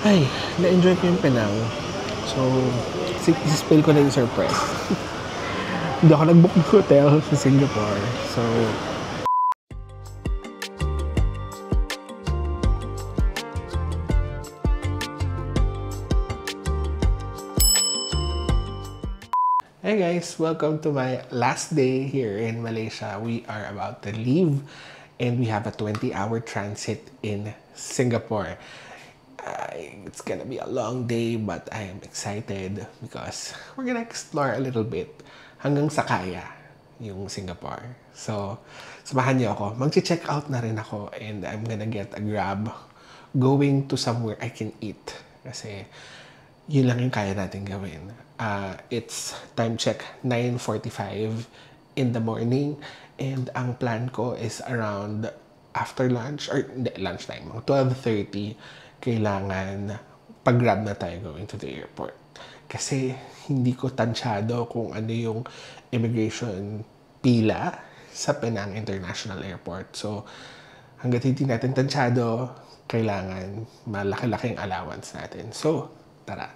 Ay, na-enjoy ko yung Penang. So, isispill ko na yung surprise. Hindi ako nag-book ng hotel sa Singapore. So, hey guys, welcome to my last day here in Malaysia. We are about to leave and we have a 20-hour transit in Singapore. It's gonna be a long day but I am excited because we're gonna explore a little bit hanggang sa kaya yung Singapore. So, samahan niyo ako. Mag-check out na rin ako and I'm gonna get a Grab going to somewhere I can eat. Kasi yun lang yung kaya natin gawin. It's time check 9:45 in the morning and ang plan ko is around after lunch or hindi, lunchtime, 12:30 kailangan pag-grab na tayo going to the airport. Kasi hindi ko tansyado kung ano yung immigration pila sa Penang International Airport. So, hanggat hindi natin tansyado, kailangan malaki-laking allowance natin. So, tara.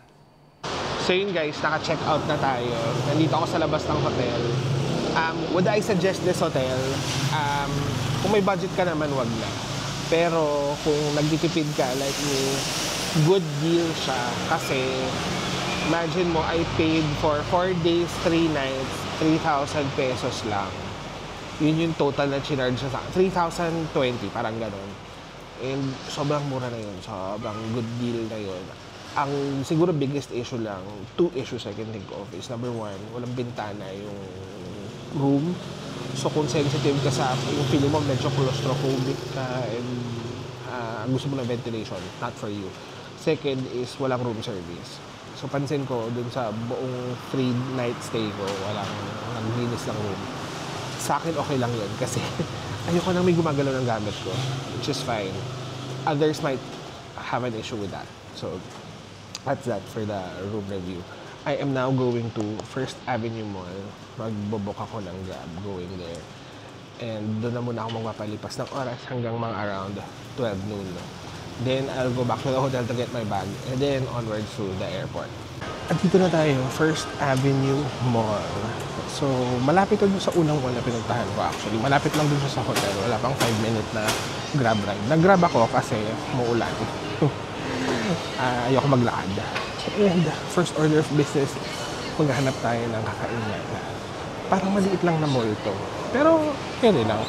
So yun guys, naka-check out na tayo. Nandito ako sa labas ng hotel. Would I suggest this hotel? Kung may budget ka naman, wag na. Pero kung nagtitipid ka, like me, good deal siya. Kasi, imagine mo, I paid for 4 days, 3 nights, 3,000 pesos lang. Yun yung total na chinarge sa 3,020, parang ganon. And sobrang mura na yun. Sobrang good deal na yun. Ang siguro biggest issue lang, 2 issues I can think of is number 1, walang bintana yung room. So kung sensitive ka sa, yung feeling mo medyo claustrophobic ka and gusto mo na ventilation, not for you. Second is walang room service. So pansin ko dun sa buong 3-night stay ko, walang naglinis ng room. Sa akin okay lang yun kasi ayoko nang may gumagalaw ng gamit ko, which is fine. Others might have an issue with that. So that's that for the room review. I am now going to First Avenue Mall. Magbobok ako ng Grab going there. And doon na muna ako magpapalipas ng oras hanggang mga around 12 noon. Then I'll go back to the hotel to get my bag and then onwards to the airport. At dito na tayo, First Avenue Mall. So, malapit doon sa unang mall na pinuntahan ko actually. Malapit lang doon sa hotel. Wala pang 5-minute na Grab ride. Nag-Grab ako kasi muulan. Ayoko maglakad. And first order of business, maghahanap tayo ng kakainan. Parang maliit lang na mall to. Pero, pwede lang.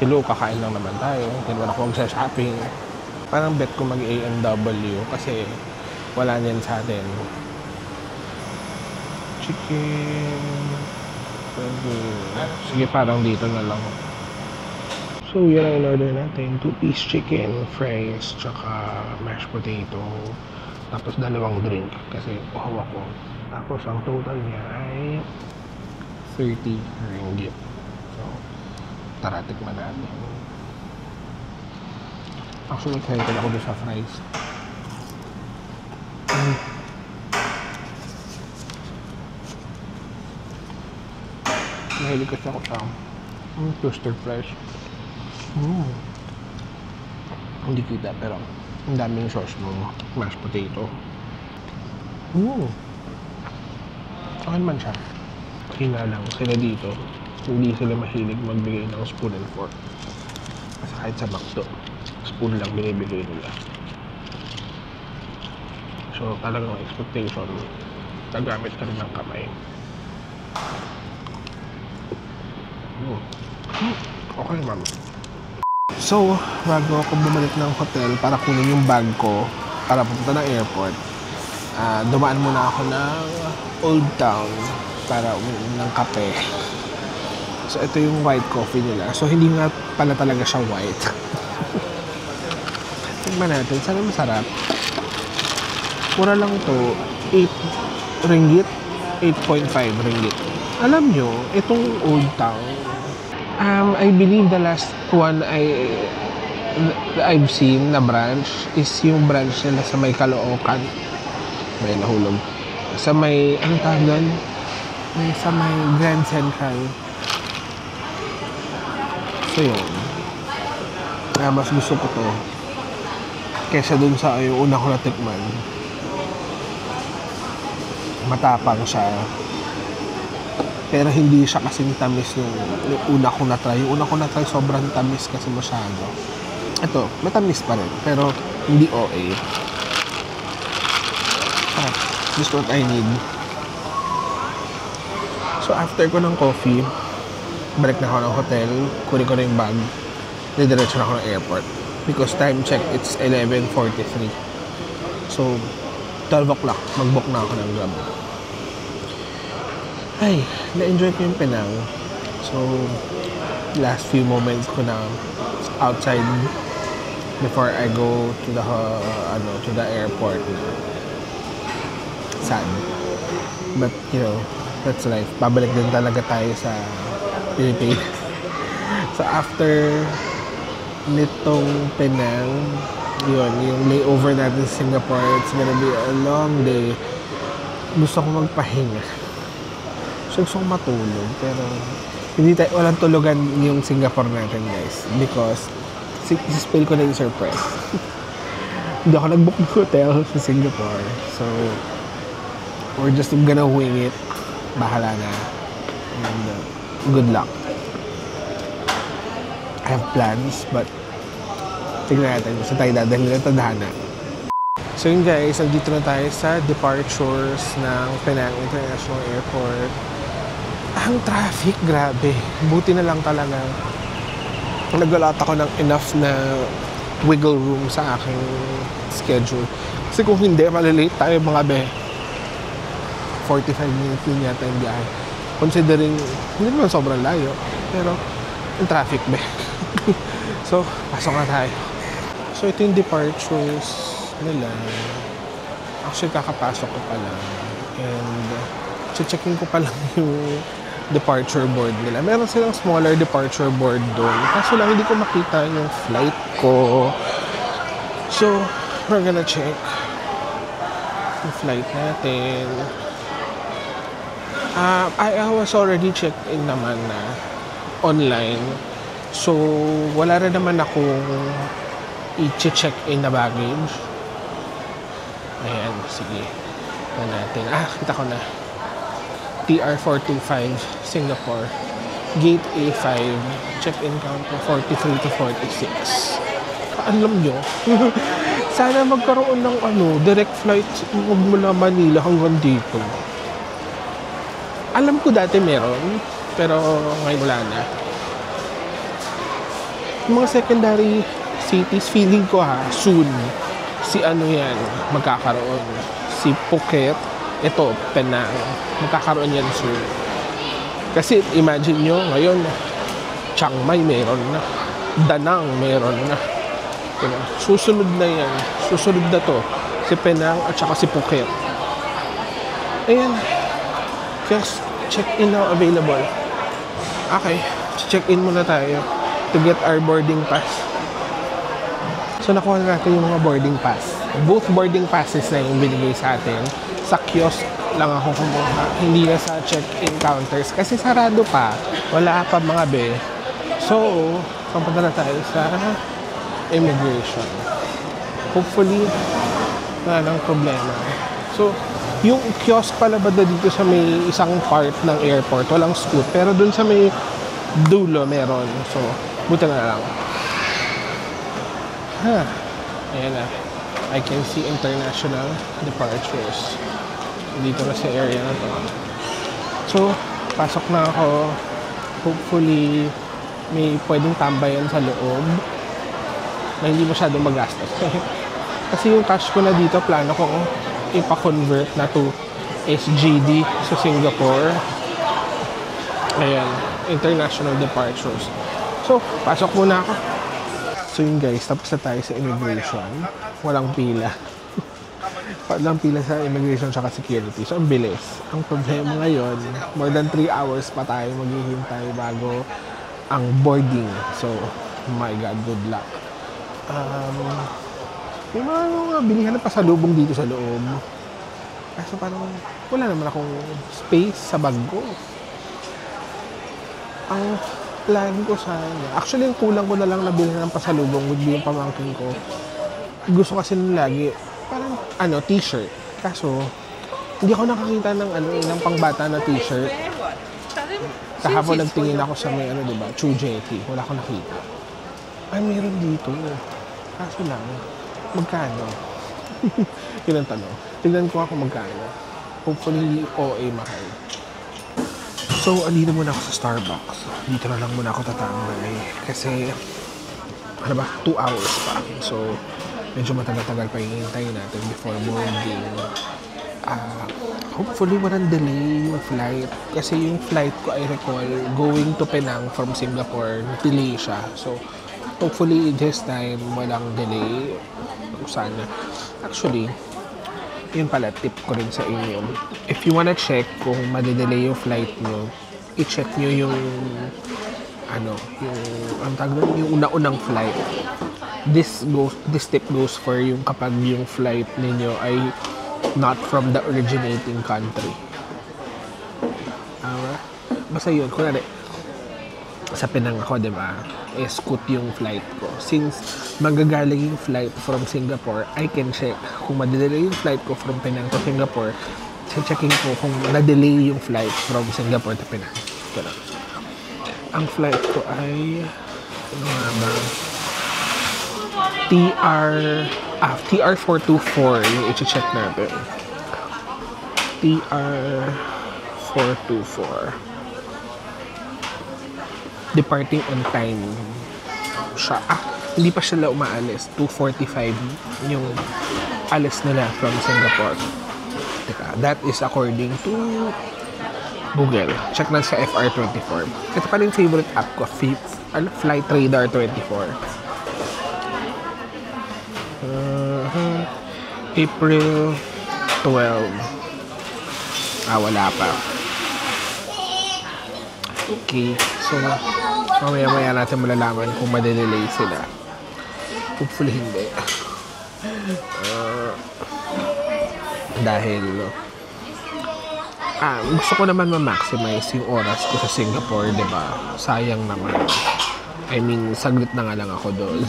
Hello, kakain lang naman tayo. Then wala ko magsa-shopping. Parang bet ko mag-A&W kasi wala niyan sa atin. Chicken. Sige, parang dito na lang. So, yun ang in-order natin. 2-piece chicken, fries, tsaka mashed potato. Tapos 2 drink kasi uhaw ako. Tapos ang total niya ay 30 ringgit. So, tara, tikman natin. Actually, excited ako doon sa fries. Mahilig kasi ako sa toaster fries. Hindi kita pero ang daming sauce ng mashed potato. Okay naman siya. Kina lang sila dito, hindi sila mahilig magbigay ng spoon and fork. Kasi kahit sa McDo, spoon lang binibigay nila. So talagang expectation, gagamit ka rin ng kamay. Okay, ma'am. So, bago ako bumalik ng hotel para kunin yung bag ko para pupunta ng airport, dumaan muna ako ng Old Town para uminom ng kape. So, ito yung white coffee nila. So, hindi nga pala talaga siya white. Tignan natin. Sana masarap. Mura lang to. 8 ringgit. 8.5 ringgit. Alam nyo, itong Old Town, I believe the last one I've seen na branch is yung branch nila sa may Caloocan. May nahulog. Sa may, anong tawag doon? Sa may Grand Central. So yun. Mas gusto ko to Kesa dun sa yung una ko natikman. Matapang siya. Pero hindi siya kasing tamis yung una ko na-try. Yung una ko na-try sobrang tamis kasi masyado. Ito, matamis pa rin. Pero hindi OA. Just what I need. So after ko ng coffee, balik na ako ng hotel. Kunin ko na yung bag. Didiretso na ako ng airport. Because time check, it's 11:43. So, 12 o'clock, mag-book na ako ng Grab. Ay, na-enjoy ko yung Penang. So, last few moments ko na outside before I go to the airport. Sad. But, you know, that's life. Pabalik din talaga tayo sa Philippines. So, after nitong Penang, yun, yung layover natin sa Singapore, it's gonna be a long day. Gusto ko magpahinga. Gusto kong matulog, pero walang tulugan yung Singapore natin, guys, because spill ko na yung surprise. Hindi ako nag-book ng hotel sa Singapore, so we're just gonna wing it. Bahala na, and good luck. I have plans, but tignan natin sa tayo dadalhin ng tadhana. So yun, guys, nandito na tayo sa departures ng Penang International Airport. Ang traffic, grabe. Buti na lang talaga nag-allot ako ng enough na wiggle room sa aking schedule. Kasi kung hindi, malilate tayo mga be. 45 minutes din yata yung biyahe. Considering, hindi naman sobrang layo. Pero, yung traffic be. So, pasok na tayo. So, ito yung departures nila. Actually, kakapasok ko pa lang. And, checking ko pa lang yung departure board nila. Meron silang smaller departure board doon. Kaso lang, hindi ko makita yung flight ko. So, we're gonna check yung flight natin. I was already checked in naman na online. So, wala rin naman akong i-check in na baggage. Ayan, sige. Tignan natin. Kita ko na. TR425 Singapore, Gate A5, check-in counter 43 to 46. Alam nyo, sana magkaroon ng direct flight mula Manila hanggang dito. Alam ko dati meron, pero ngayon wala na. Yung mga secondary cities, feeling ko soon, si yan, magkakaroon. Si Phuket, ito, Penang, magkakaroon yan soon. Kasi imagine nyo, ngayon, Chiang Mai meron na, Da Nang meron na. Diba? Susunod na yan. Susunod na to. Si Penang at saka si Phuket. Ayan. Just check-in now available. Okay. Check-in muna tayo to get our boarding pass. So, nakuha na natin yung mga boarding pass. Both boarding passes na yung binigay sa atin. Sa kiosk lang ako kumuha. Hindi na sa check-in counters. Kasi sarado pa. Wala pa mga be. So, papunta na tayo sa immigration. Hopefully, wala nang problema. So, yung kiosk pala ba dito sa may isang part ng airport, walang scoot. Pero dun sa may dulo, meron. So, buta na lang. Ayan na. I can see international departures. Dito na sa area na to. So, pasok na ako. Hopefully, may pwedeng tambayan sa loob na hindi masyadong magastos. Kasi yung cash ko na dito, plano ko ipa-convert na to SGD sa Singapore. Ayan, international departures. So, pasok muna ako. So yun guys, tapos na tayo sa immigration. Walang pila. Walang pila sa immigration saka security. So, ang bilis. Ang problema ngayon, more than 3 hours pa tayo maghihintay bago ang boarding. So, my God, good luck. May mga bilihan na pasalubong dito sa loob. Kaso parang wala naman akong space sa bag ko. Ang plan ko sana, actually yung kulang ko na lang nabili ng pasalubong would be yung pamangkin ko. gusto kasi nila lagi, parang, t-shirt. Kaso, hindi ako nakakita ng, ng pangbata na t-shirt. Kahapon nagtingin ako sa may, diba, Chujeti. Wala akong nakita. Ay, meron dito. Kaso lang, magkano? Yun ang tanong. Tignan ko ako magkano. Hopefully, hindi OA mahal. So, andito muna ako sa Starbucks. Dito na lang muna ako tatambay. Kasi, 2 hours pa. So, medyo matagal-tagal pa hihintay natin before boarding. Hopefully, walang delay yung flight. Kasi yung flight ko, I recall, going to Penang from Singapore, delay siya. So, hopefully, this time, walang delay. Sana. Actually, yun pala, tip ko rin sa inyo. If you wanna check kung madidelay yung flight nyo, i-check nyo yung yung una-unang flight. This tip goes for yung kapag yung flight ninyo ay not from the originating country. Basta yun, kunwari, sa Penang ako, diba, Scoot yung flight ko. Since magagaling yung flight from Singapore, I can check kung madelay yung flight ko from Penang to Singapore. Checking ko kung na-delay yung flight from Singapore to Penang. Ganun. Ang flight ko ay TR424 yung i-check natin. TR424 departing on time siya. Hindi pa sila umaalis. 2:45 yung alis nila from Singapore. Teka, that is according to Google. Check na sa FR24. Ito pa rin favorite app ko, Flight Radar 24. April 12. Wala pa. Okay, so mamaya-maya natin malalaman kung madelay sila. Hopefully hindi. Dahil gusto ko naman ma-maximize yung oras ko sa Singapore, diba? Sayang naman. I mean, saglit na nga lang ako doon.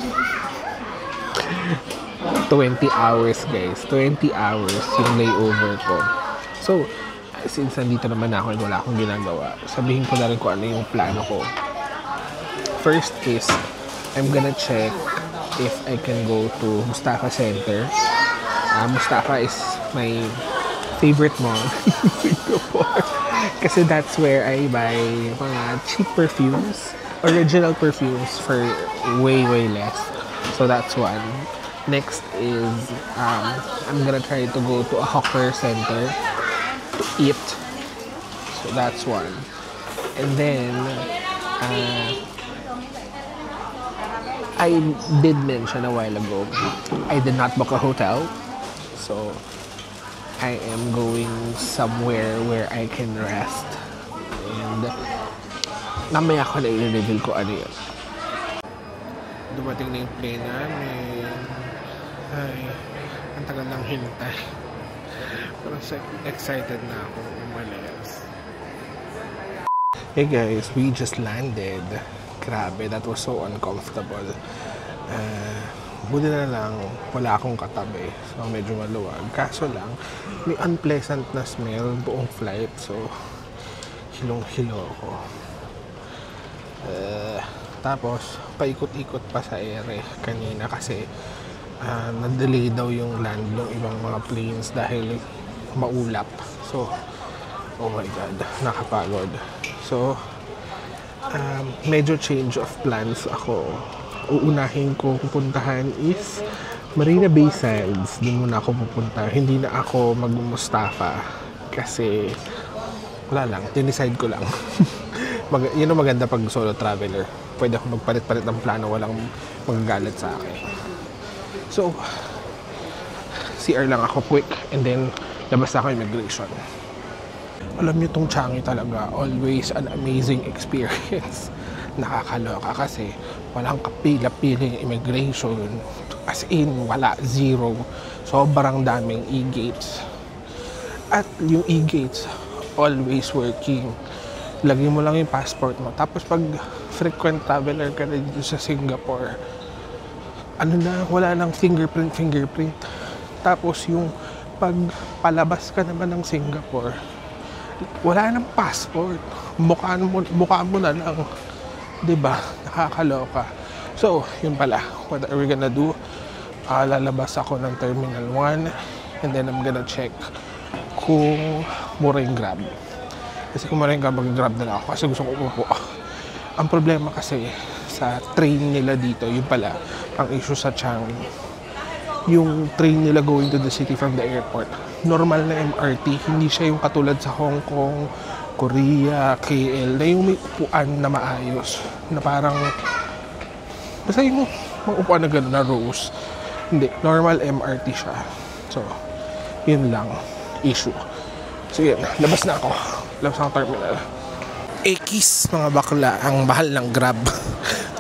20 hours, guys. 20 hours yung layover ko. So, since nandito naman ako at wala akong ginagawa, sabihin ko na rin kung ano yung plano ko. First is, I'm gonna check if I can go to Mustafa Center. Mustafa is my favorite mall in Singapore. Kasi that's where I buy mga cheap perfumes, original perfumes for way less. So that's one. Next is, I'm gonna try to go to a hawker center to eat. So that's one. And then, I did mention a while ago, I did not book a hotel. So, I am going somewhere where I can rest. And, mamaya ko na i-reveal ko ano yun. Dumating na yung plane namin. Ay, ang tagal ng hintay. Pero excited na ako umalis. Hey guys, we just landed. Grabe, that was so uncomfortable. Buti na lang, wala akong katabi. So, medyo maluwag. Kaso lang, may unpleasant na smell buong flight. So, hilong-hilo ako. Tapos, paikot-ikot pa sa ere kanina kasi na-delay daw yung land ng ibang mga planes dahil maulap. So, oh my God, nakapagod. So, medyo change of plans ako. Uunahin ko pupuntahan is Marina Bay Sands. Doon muna ako pupunta. Hindi na ako mag-Mustafa kasi wala lang, dinicide ko lang. Yun ang maganda pag solo traveler. Pwede ako magpalit-palit ng plano, walang magagalit sa akin. So, CR lang ako quick and then labas na ako immigration. Alam niyo tong Changi talaga, always an amazing experience. Nakakaloka kasi walang kapila-piling immigration. As in, wala, zero. Sobrang daming e-gates. At yung e-gates, always working. Lagyan mo lang yung passport mo. Tapos pag frequent traveler ka na dito sa Singapore, ano na, wala nang fingerprint. Tapos yung pag palabas ka naman ng Singapore, wala nang passport. Mukha mo na lang. 'Di ba? Nakakaloka. So, yun pala. What are we gonna do? Lalabas ako ng Terminal 1 and then I'm gonna check kung mura yung Grab. Kasi kung mura yung Grab, mag-Grab na lang ako kasi gusto ko umupo. Ang problema kasi sa train nila dito, yun pala, ang issue sa Changi, yung train nila going to the city from the airport, normal na MRT, hindi siya yung katulad sa Hong Kong, Korea, KL, na yung may upuan na maayos, na parang, basta yung mga upuan na gano'n na rows. Hindi, normal MRT siya. So, yun lang, issue. So yun, labas na ako terminal. Ekis mga bakla, ang mahal ng Grab.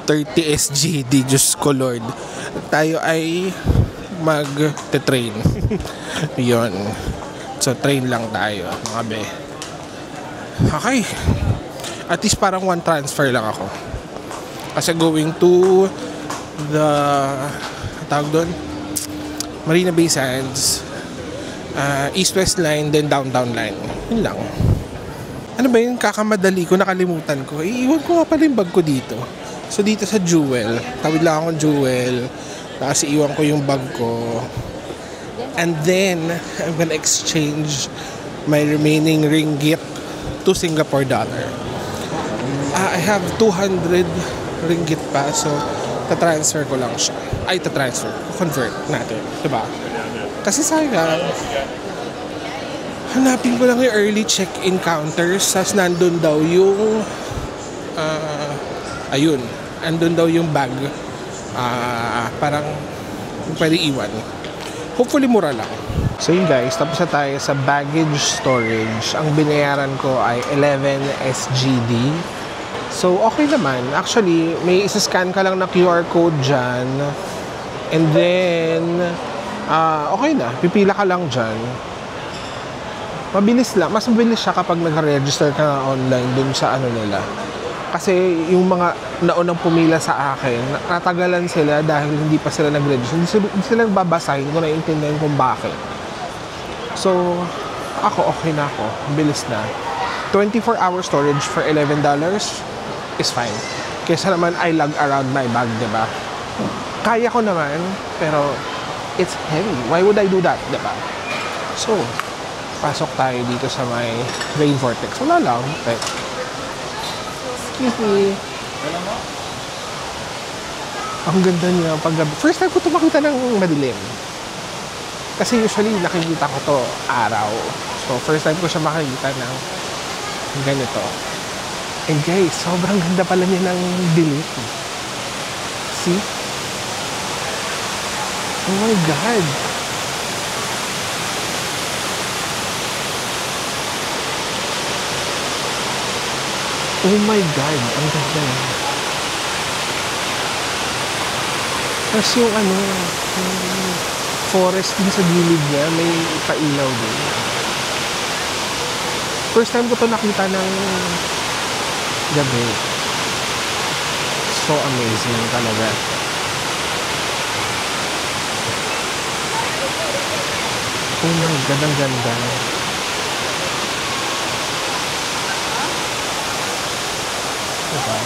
30 SGD, Diyos ko Lord. Tayo ay mag-train. Yun. So, train lang tayo, mga be. Okay. At least parang one transfer lang ako. Kasi going to the tawag doon, Marina Bay Sands, East-West line, then Downtown line. Yun lang. Ano ba yun? Kakamadali ko, nakalimutan ko. Iiwan ko nga pala yung bag ko dito. So dito sa Jewel, tawid lang akong Jewel. Tapos iiwan ko yung bag ko. And then, I'm gonna exchange my remaining ringgit to Singapore dollar. I have 200 ringgit pa, so ta-transfer ko lang siya. Ay, ta-transfer. Convert natin. Diba? Kasi sayang. Hanapin ko lang yung early check-in counters. Tapos nandun daw yung ayun. Nandun daw yung bag. Parang pwede iwan. Hopefully mura lang. So yun guys, tapos na tayo sa baggage storage. Ang binayaran ko ay 11 SGD. So, okay naman. Actually, may isa-scan ka lang na QR code dyan. And then, okay na. Pipila ka lang dyan. Mabilis lang. Mas mabilis siya kapag nag-register ka na online dun sa ano nila. Kasi yung mga naunang pumila sa akin, natagalan sila dahil hindi pa sila nag-register. Hindi sila nagbabasahin kung naiintindihan kung bakit. So, ako, okay na ako. Bilis na. 24-hour storage for $11 is fine. Kesa naman I lug around my bag, diba? Kaya ko naman, pero it's heavy. Why would I do that, diba? So, pasok tayo dito sa may rain vortex. Wala lang. Okay. Excuse me. Ang ganda niya paggabi. First time ko ito makita ng madilim. Kasi usually nakikita ko to araw. So, first time ko siya makikita ng ganito. And guys, sobrang ganda pala niya ng dilim. See? Oh my God! Oh my God! Ang ganda niya. Tapos yung ano, yung forest din sa gilid niya, may pailaw din. First time ko to nakita ng gabi. So amazing talaga. Oh my God, ang ganda. Diba?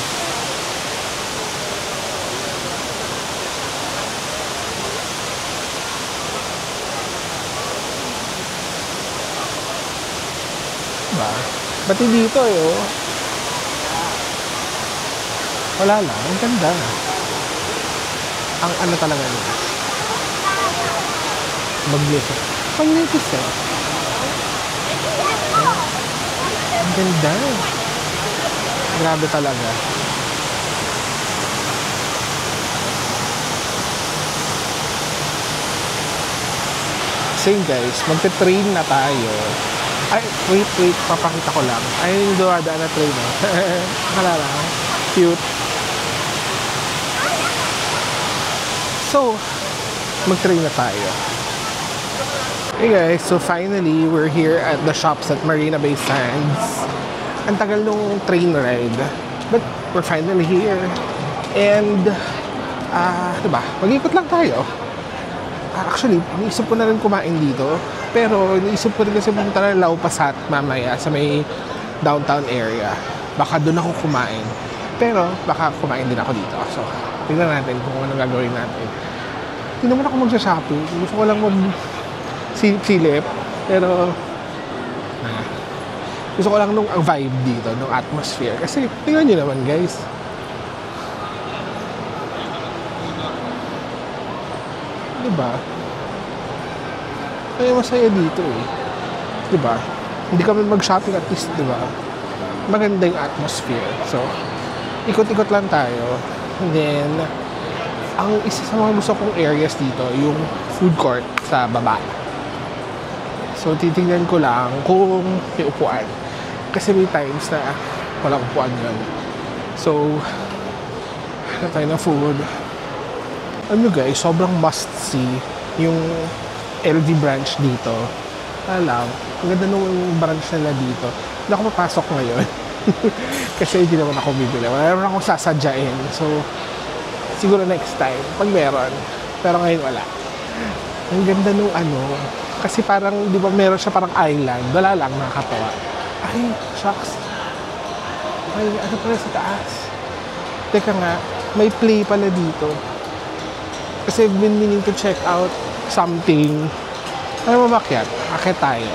Diba? Pati dito eh, oh. Wala lang, ang ganda. Ang ano talaga niya. Magnificent. Magnificent. Ang ganda. Grabe talaga. So yun guys, magte-train na tayo. Ay, wait, papakita ko lang. Ay, yung duwadaan na train, oh. Akala lang, cute. So, mag-train na tayo. Hey guys, so finally, we're here at the shops at Marina Bay Sands. Ang tagal nung train ride, but we're finally here. And Diba? Mag-ikot lang tayo. Actually, naisip ko na rin kumain dito. Pero naisip ko rin kasi pumunta na Lau Pasat mamaya sa may downtown area. Baka doon ako kumain. Pero baka kumain din ako dito. So, tingnan natin kung ano gagawin natin. Hindi naman ako magsha-shopping. Gusto ko lang mag-silip. Pero, gusto ko lang nung vibe dito, nung atmosphere. Kasi, tingnan nyo naman, guys. Diba? Kaya masaya dito eh. Diba? Hindi kami mag-shopping at least, diba? Maganda yung atmosphere. So, ikot-ikot lang tayo. And then, ang isa sa mga gusto kong areas dito, yung food court sa baba. So, titingnan ko lang kung may upuan. Kasi may times na walang upuan yun. So, hanap tayo ng food. Ano guys, sobrang must-see yung LG branch dito. Alam, ang ganda nung branch nila dito. Hindi ako mapasok ngayon. Kasi hindi naman ako bibili. Wala naman akong sasadyain. So, siguro next time, pag meron. Pero ngayon wala. Ang ganda nung ano. Kasi parang, di ba meron siya parang island. Wala lang, nakakatawa. Ay, shucks. Ay, ano pala sa taas? Teka nga, may play pala dito. Kasi I've been meaning to check out something. Ano ba makyat? Akit tayo.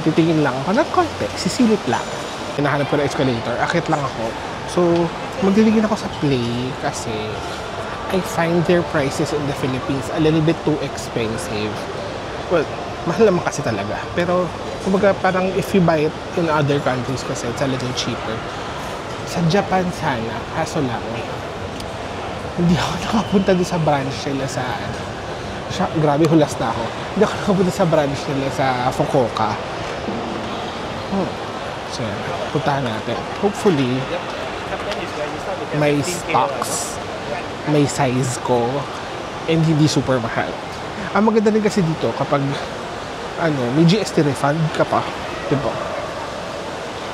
Titingin lang ako ng konti. Sisilip lang. Hinahanap ko na escalator. Akit lang ako. So, magtitingin ako sa play kasi I find their prices in the Philippines a little bit too expensive. Well, mahal naman kasi talaga. Pero, kumbaga parang if you buy it in other countries kasi it's a little cheaper. Sa Japan sana, kaso lang, hindi ako nakapunta doon sa branch nila sa grabe, hulas na ako. Hindi ako nakapunta sa branch nila sa Fukuoka. So, puntahan natin. Hopefully, may stocks, may size ko, and hindi super mahal. Ang maganda rin kasi dito kapag may GST refund ka pa. Diba?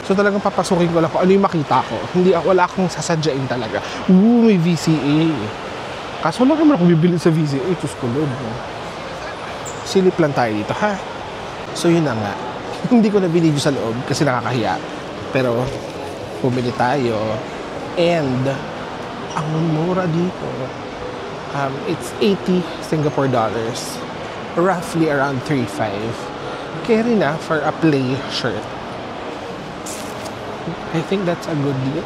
So talagang papasukin ko lang kung ano yung makita ko. Wala akong sasadyain talaga. May VCA. Kaso lang naman ako bibili sa VCA. Tus ko Lord. Silip lang tayo dito, ha? So yun na nga. Hindi ko na binidyo sa loob kasi nakakahiya. Pero bumili tayo. And ang mura dito, it's 80 Singapore dollars. Roughly around 3.5. Carry na for a play shirt. I think that's a good deal.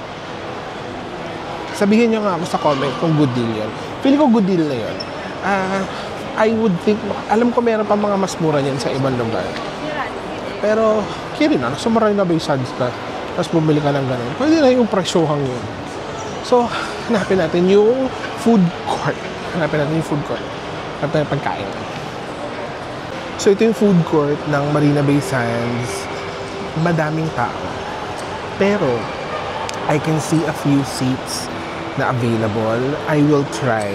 Sabihin nyo nga ako sa comment kung good deal yun. Feeling ko good deal na yun. I would think, alam ko meron pa mga mas mura niyan sa ibang lugar. Pero, kaya na, nasa Marina Bay Sands ka, tapos bumili ka ng ganun. Pwede na yung presyohang yun. So, hanapin natin yung food court. Hanapin natin yung food court. Hanapin natin pagkain. So, ito yung food court ng Marina Bay Sands. Madaming tao. Pero, I can see a few seats na available. I will try.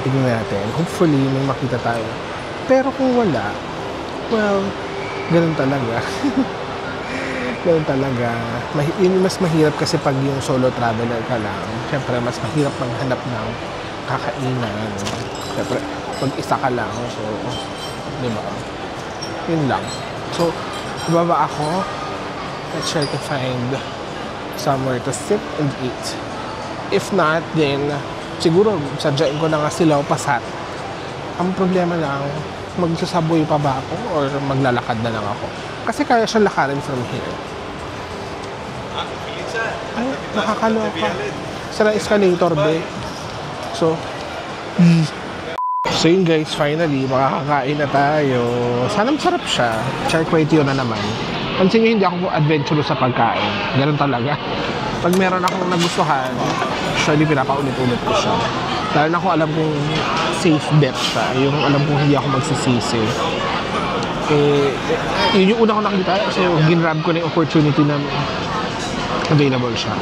Tingnan natin. Hopefully, may makita tayo. Pero kung wala, well, ganun talaga. Ganun talaga. Yun mas mahirap kasi pag yung solo traveler ka lang. Siyempre, mas mahirap maghanap ng kakainan. Siyempre, pag isa ka lang. So, di ba? Yun lang. So, baba ako. Let's try to find somewhere to sit and eat. If not, then siguro sadyain ko na nga si Lau Pasat. Ang problema lang, magsasaboy pa ba ako or maglalakad na lang ako? Kasi kaya siya lakarin from here. Ay, nakakaloka. Sira escalator, be. So yun guys, finally, makakakain na tayo. Sana masarap siya. Char kway teow na naman. Pansin nyo, hindi ako adventurous sa pagkain. Ganun talaga. Pag meron akong nagustuhan, usually pinapaulit-ulit ko siya. Lalo na kung alam kong safe bet siya. Yung alam kong hindi ako magsisisi. Yun yung una ko nakita. So, ginrab ko na yung opportunity na available siya.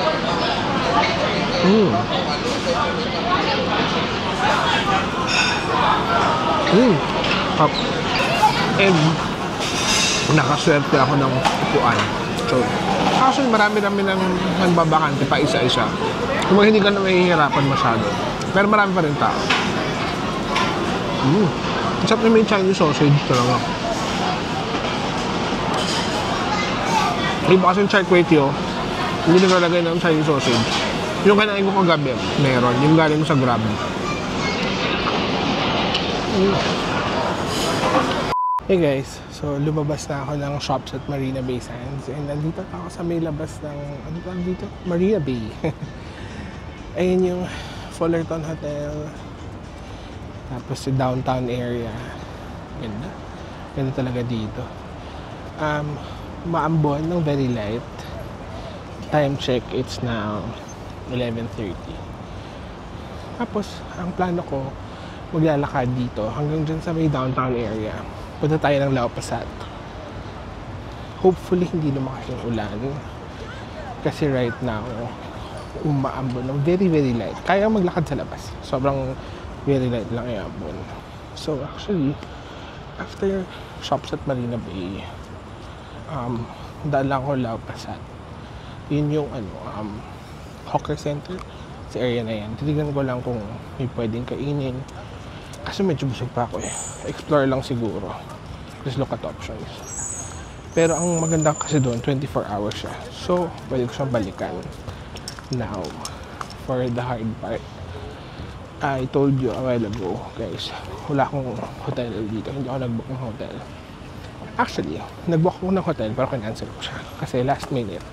And nakaswerte ako ng upuan. So, actually marami nang nagbabakante pa isa-isa. Kung hindi ka na mahihirapan masyado. Pero marami pa rin tao. Except na may Chinese sausage talaga. Iba kasi yung chai kway teow, hindi naglalagay ng Chinese sausage. Yung kinain ko kagabi, meron. Yung galing ko sa Grab. Hey guys, so lumabas na ako ng shops at Marina Bay Sands. And nandito ako sa may labas ng, ano ba dito? Marina Bay. Ayun yung Fullerton Hotel. Tapos sa downtown area. Ganda. Ganda talaga dito. Maambon ng very light. Time check, it's now 11:30. Tapos, ang plano ko, maglalakad dito hanggang dyan sa may downtown area. Punta tayo ng Lau Pa Sat. Hopefully, hindi lumakas yung ulan. Kasi right now, umaambon ng very, very light. Kaya maglakad sa labas. Sobrang very light lang yung ambon. So, actually, after shops at Marina Bay, daan lang ko Lau Pa Sat. Yun yung hawker center sa area na yan. Titignan ko lang kung may pwedeng kainin. Kasi medyo busog pa ako eh. Explore lang siguro. Just look at options. Pero ang maganda kasi doon, 24 hours siya. So, pwede ko siyang balikan. Now, for the hard part, I told you a while ago, guys, wala akong hotel dito. Hindi ako nag-book ng hotel. Actually, nag-book ako ng hotel pero cancel ko siya. Kasi last minute,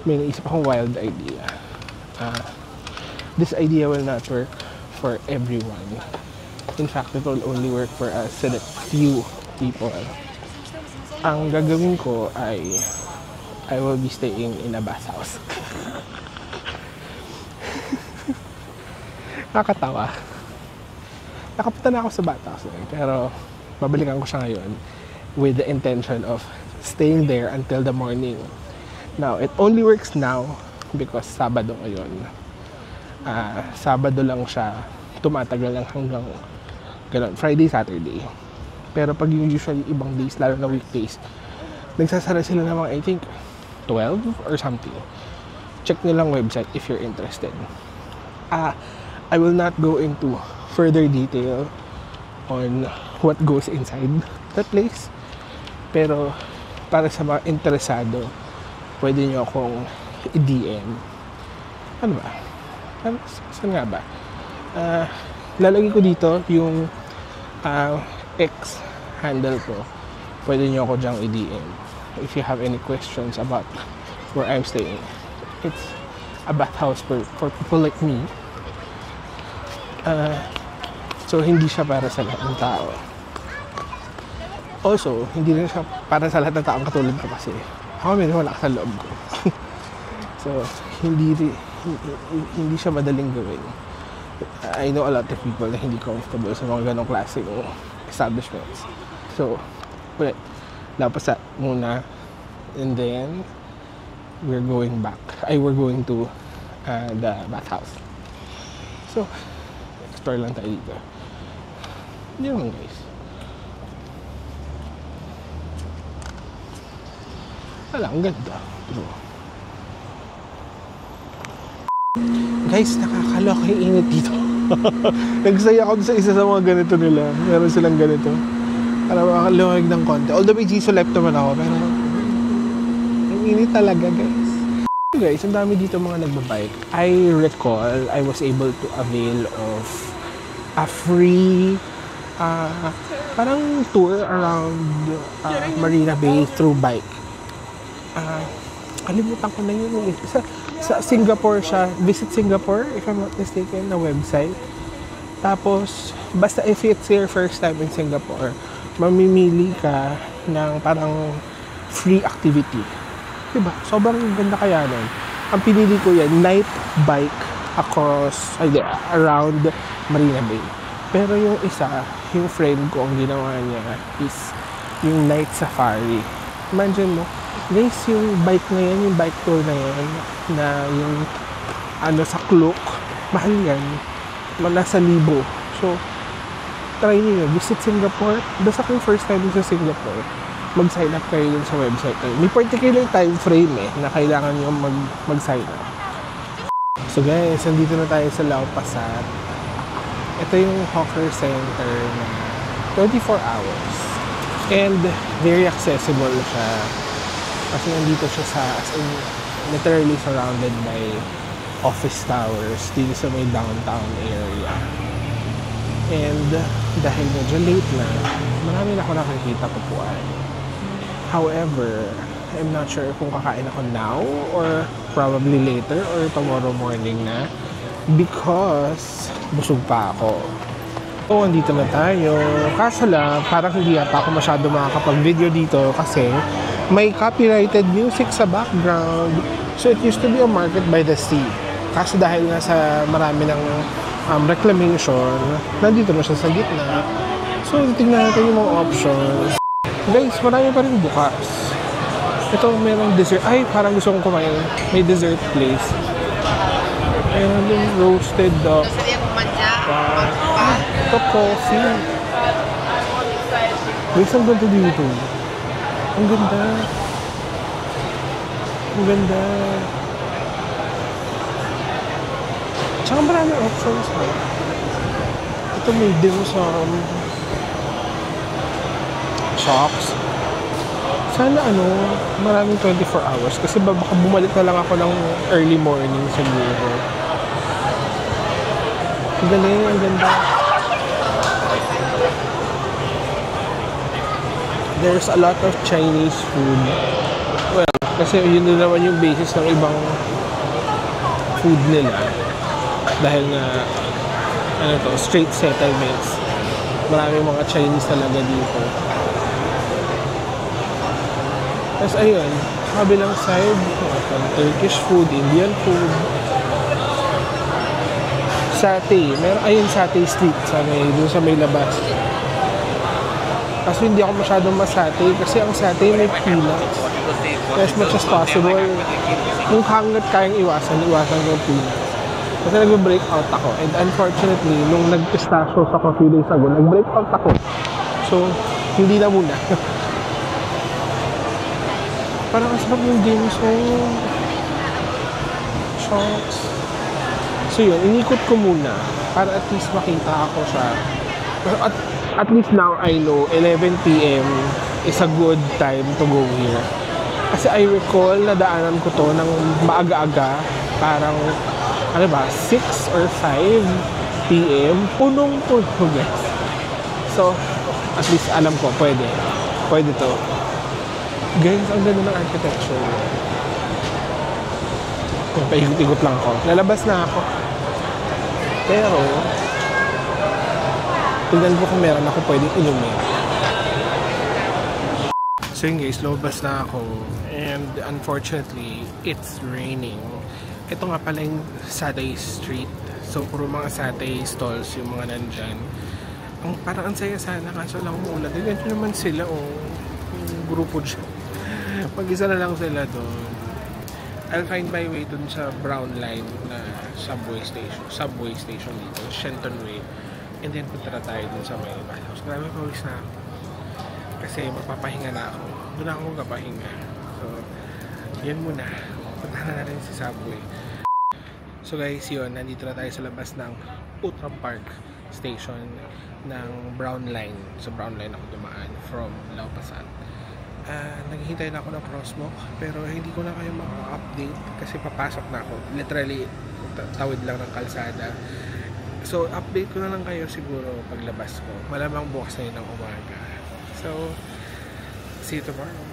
may naisip akong wild idea. This idea will not work for everyone. In fact, it will only work for a select few people. Ang gagawin ko ay I will be staying in a bath house. Nakakatawa. Nakapunta na ako sa bath house pero babalikan ko siya ngayon with the intention of staying there until the morning. Now, it only works now because Sabado ngayon. Sabado lang siya, tumatagal lang hanggang ganun, Friday, Saturday. Pero pag yung usually ibang days, lalo na weekdays, nagsasara sila ng mga, I think, 12 or something. Check nyo lang website if you're interested. I will not go into further detail on what goes inside that place. Pero para sa mga interesado, pwede nyo akong i-DM. Ano ba? Saan nga ba? Lalagay ko dito yung X handle ko. Pwede nyo ako dyang i-DM if you have any questions about where I'm staying. It's a bathhouse for people like me. So, hindi siya para sa lahat ng tao. Also, hindi rin siya para sa lahat ng taong katulad ko kasi ako medyo wala sa loob ko. So, hindi siya madaling gawin. I know a lot of people na hindi comfortable sa mga ganong klaseng establishments. So, ulit, Lau Pa Sat muna. And then, we're going back. We're going to the bathhouse. So, explore lang tayo dito. Hindi naman guys. Wala, ang ganda. Guys, nakakaloka yung init dito. Nagsaya ako sa isa sa mga ganito nila. Meron silang ganito. Para makaluwag ng konti. Although may Jisoo Life naman ako, pero ang init talaga, guys. Guys, ang dami dito mga nagbabike. I recall I was able to avail of a free parang tour around Marina Bay through bike. Kalimutan ko na yun. Sa Singapore siya. Visit Singapore, if I'm not mistaken, na website. Tapos, basta if it's your first time in Singapore, mamimili ka ng parang free activity. Diba? Sobrang ganda kaya nun. Ang pinili ko yan, night bike around Marina Bay. Pero yung isa, yung friend ko, ang ginawa niya is yung night safari. Imagine mo, guys, yung bike na yan, yung bike tour na yan, na yung sa Klook, mahal yan. Nasa libo. So, try nyo, visit Singapore. Basta kung first time sa Singapore, mag-sign up kayo dun sa website. May particular time frame na kailangan nyo mag-sign up. So guys, nandito na tayo sa Lau Pasat. Ito yung hawker center na 24 hours. And very accessible siya. Kasi nandito siya sa, as in, literally surrounded by office towers dito sa may downtown area. And dahil medyo late na, marami na ako nakikita pupuan. However, I'm not sure kung kakain ako now or probably later or tomorrow morning na because busog pa ako. So, andito na tayo. Kaso lang, parang hindi pa ako masyado makakapag-video dito kasi may copyrighted music sa background. So, it used to be a market by the sea. Kaso dahil nga sa marami ng reclamation, nandito na siya sa gitna. So, tingnan natin yung mga options. Guys, marami pa rin bukas. Ito, merong dessert. Ay, parang gusto kong kumain. May dessert place. Meron yung roasted dog. Ito, coffee. Guys, ang ganda dito. Ang ganda. Ang ganda. Tsaka maraming options. Ito, may dim sum. Shocks. Sana maraming 24 hours kasi baka bumalik na lang ako ng early morning siguro. Ang galing, ang ganda. There's a lot of Chinese food. Well, kasi yun na naman yung basis ng ibang food nila. Dahil nga, straight settlements. Maraming mga Chinese talaga dito. Tapos ayun, kabilang side, Turkish food, Indian food. Satay. Ayun, Satay Street dun sa may labas. Kasi hindi ako masyadong masatay kasi ang satay may peanuts. As much as possible, kung hanggat kayang iwasan yung peanuts. Kasi nag-break out ako. And unfortunately, nung nag-pistachios ako few days ago, nag-break out ako. So, hindi na muna. Parang kasarap yung dim sum. Shocks. So yun, inikot ko muna para at least makita ako siya. At least now I know 11 PM is a good time to go here. Kasi I recall na daanan ko to ng maaga-aga, parang 6 or 5 PM, punong-puno guys. So, at least alam ko, pwede to. Guys, ang ganda ng architecture. Paikot-ikot lang ako. Lalabas na ako. Pero, tignan ko kung meron ako pwedeng inumin. So yun guys, lumabas na ako. And unfortunately, it's raining. Ito nga pala yung Satay Street. So, puro mga satay stalls yung mga nandyan. Parang ang saya sana kaso lang umuulan. Tignan nyo naman sila, yung grupo dyan. Mag-isa na lang sila doon. I'll find my way dun sa Brown Line na subway station dito, Shenton Way. And then punta na tayo dun sa may house. Grabe pawis na ako. Kasi mapapahinga na ako. Doon ako kapahinga. So, yun muna. Punta na natin sa subway. So guys, yun. Nandito na tayo sa labas ng Outram Park Station ng Brown Line. Sa Brown Line ako dumaan from Lau Pasat. Naghihintay na ako ng crosswalk pero hindi ko na kayo maka-update kasi papasok na ako, literally tawid lang ng kalsada. So update ko na lang kayo siguro paglabas ko, malamang bukas na yun ng umaga. So see you tomorrow.